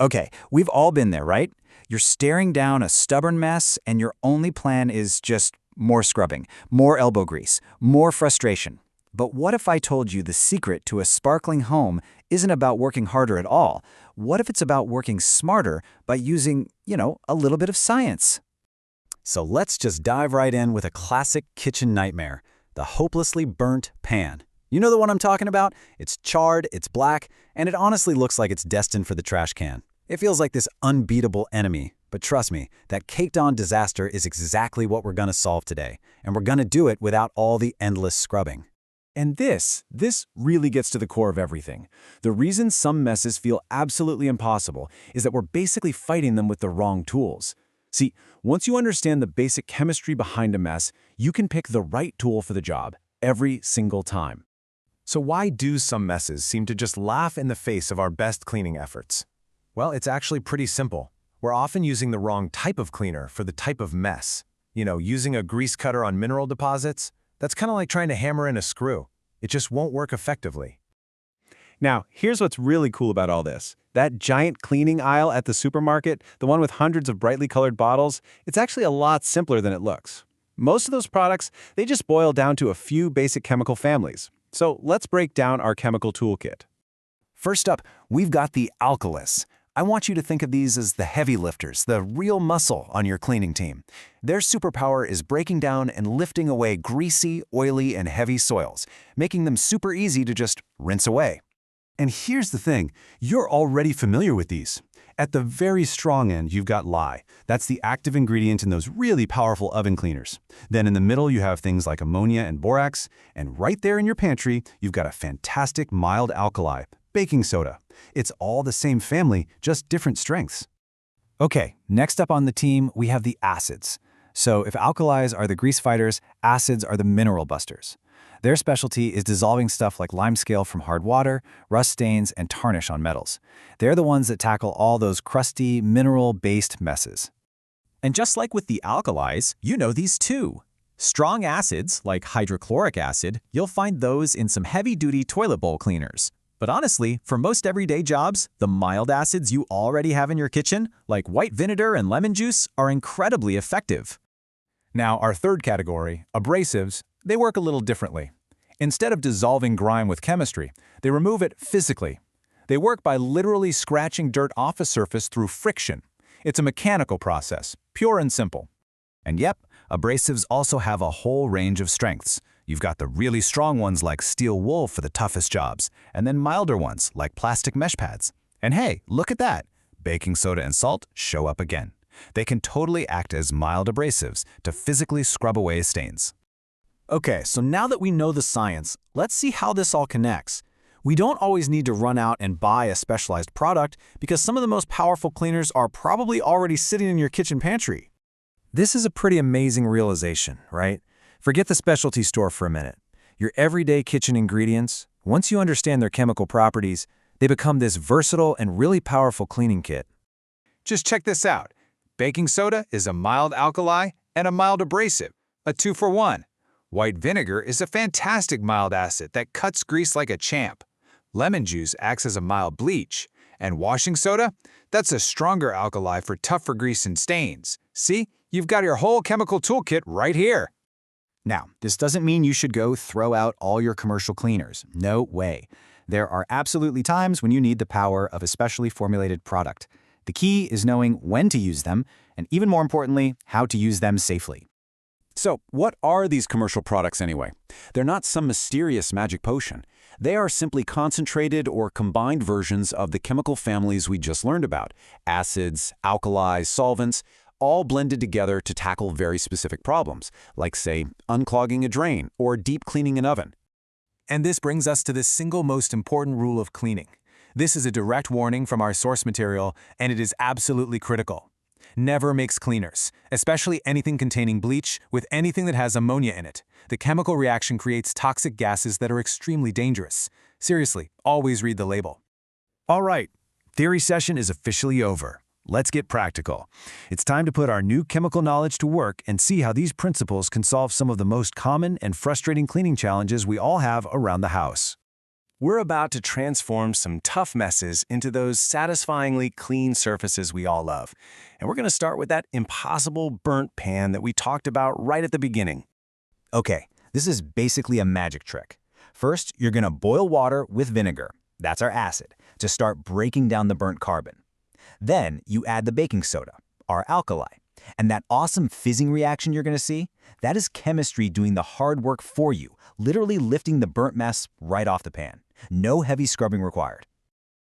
Okay, we've all been there, right? You're staring down a stubborn mess, and your only plan is just more scrubbing, more elbow grease, more frustration. But what if I told you the secret to a sparkling home isn't about working harder at all? What if it's about working smarter by using, a little bit of science? So let's just dive right in with a classic kitchen nightmare, the hopelessly burnt pan. You know the one I'm talking about? It's charred, it's black, and it honestly looks like it's destined for the trash can. It feels like this unbeatable enemy, but trust me, that caked-on disaster is exactly what we're gonna solve today, and we're gonna do it without all the endless scrubbing. And this really gets to the core of everything. The reason some messes feel absolutely impossible is that we're basically fighting them with the wrong tools. See, once you understand the basic chemistry behind a mess, you can pick the right tool for the job every single time. So why do some messes seem to just laugh in the face of our best cleaning efforts? Well, it's actually pretty simple. We're often using the wrong type of cleaner for the type of mess. Using a grease cutter on mineral deposits, that's kind of like trying to hammer in a screw. It just won't work effectively. Now, here's what's really cool about all this. That giant cleaning aisle at the supermarket, the one with hundreds of brightly colored bottles, it's actually a lot simpler than it looks. Most of those products, they just boil down to a few basic chemical families. So let's break down our chemical toolkit. First up, we've got the alkalis. I want you to think of these as the heavy lifters, the real muscle on your cleaning team. Their superpower is breaking down and lifting away greasy, oily, and heavy soils, making them super easy to just rinse away. And here's the thing, you're already familiar with these. At the very strong end, you've got lye. That's the active ingredient in those really powerful oven cleaners. Then in the middle, you have things like ammonia and borax. And right there in your pantry, you've got a fantastic mild alkali, baking soda. It's all the same family, just different strengths. Okay, next up on the team, we have the acids. So if alkalis are the grease fighters, acids are the mineral busters. Their specialty is dissolving stuff like limescale from hard water, rust stains, and tarnish on metals. They're the ones that tackle all those crusty, mineral-based messes. And just like with the alkalis, you know these too. Strong acids, like hydrochloric acid, you'll find those in some heavy-duty toilet bowl cleaners. But honestly, for most everyday jobs, the mild acids you already have in your kitchen, like white vinegar and lemon juice, are incredibly effective. Now, our third category, abrasives, they work a little differently. Instead of dissolving grime with chemistry, they remove it physically. They work by literally scratching dirt off a surface through friction. It's a mechanical process, pure and simple. And yep, abrasives also have a whole range of strengths. You've got the really strong ones like steel wool for the toughest jobs, and then milder ones like plastic mesh pads. And hey, look at that! Baking soda and salt show up again. They can totally act as mild abrasives to physically scrub away stains. Okay, so now that we know the science, let's see how this all connects. We don't always need to run out and buy a specialized product because some of the most powerful cleaners are probably already sitting in your kitchen pantry. This is a pretty amazing realization, right? Forget the specialty store for a minute. Your everyday kitchen ingredients, once you understand their chemical properties, they become this versatile and really powerful cleaning kit. Just check this out. Baking soda is a mild alkali and a mild abrasive, a 2-for-1. White vinegar is a fantastic mild acid that cuts grease like a champ. Lemon juice acts as a mild bleach. And washing soda? That's a stronger alkali for tougher grease and stains. See? You've got your whole chemical toolkit right here. Now, this doesn't mean you should go throw out all your commercial cleaners. No way. There are absolutely times when you need the power of a specially formulated product. The key is knowing when to use them, and even more importantly, how to use them safely. So, what are these commercial products anyway? They're not some mysterious magic potion. They are simply concentrated or combined versions of the chemical families we just learned about. Acids, alkalis, solvents, all blended together to tackle very specific problems, like, say, unclogging a drain or deep cleaning an oven. And this brings us to the single most important rule of cleaning. This is a direct warning from our source material, and it is absolutely critical. Never mix cleaners, especially anything containing bleach, with anything that has ammonia in it. The chemical reaction creates toxic gases that are extremely dangerous. Seriously, always read the label. All right, theory session is officially over. Let's get practical. It's time to put our new chemical knowledge to work and see how these principles can solve some of the most common and frustrating cleaning challenges we all have around the house. We're about to transform some tough messes into those satisfyingly clean surfaces we all love. And we're going to start with that impossible burnt pan that we talked about right at the beginning. Okay, this is basically a magic trick. First, you're going to boil water with vinegar, that's our acid, to start breaking down the burnt carbon. Then you add the baking soda, our alkali. And that awesome fizzing reaction you're going to see, that is chemistry doing the hard work for you, literally lifting the burnt mess right off the pan. No heavy scrubbing required.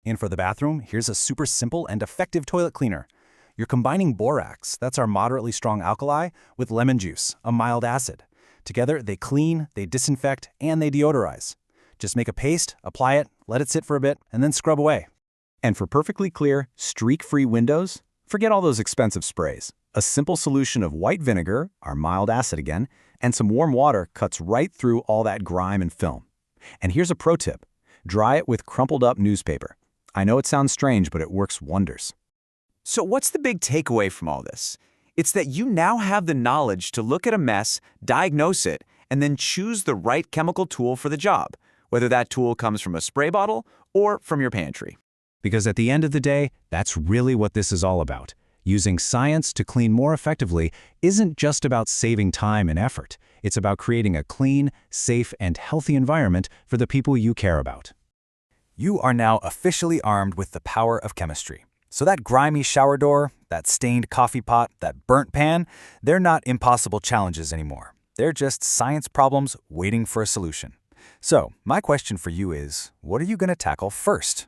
And for the bathroom, here's a super simple and effective toilet cleaner. You're combining borax, that's our moderately strong alkali, with lemon juice, a mild acid. Together, they clean, they disinfect, and they deodorize. Just make a paste, apply it, let it sit for a bit, and then scrub away. And for perfectly clear, streak-free windows, forget all those expensive sprays. A simple solution of white vinegar, our mild acid again, and some warm water cuts right through all that grime and film. And here's a pro tip. Dry it with crumpled up newspaper. I know it sounds strange, but it works wonders. So what's the big takeaway from all this? It's that you now have the knowledge to look at a mess, diagnose it, and then choose the right chemical tool for the job, whether that tool comes from a spray bottle or from your pantry. Because at the end of the day, that's really what this is all about. Using science to clean more effectively isn't just about saving time and effort. It's about creating a clean, safe, and healthy environment for the people you care about. You are now officially armed with the power of chemistry. So that grimy shower door, that stained coffee pot, that burnt pan, they're not impossible challenges anymore. They're just science problems waiting for a solution. So my question for you is, what are you going to tackle first?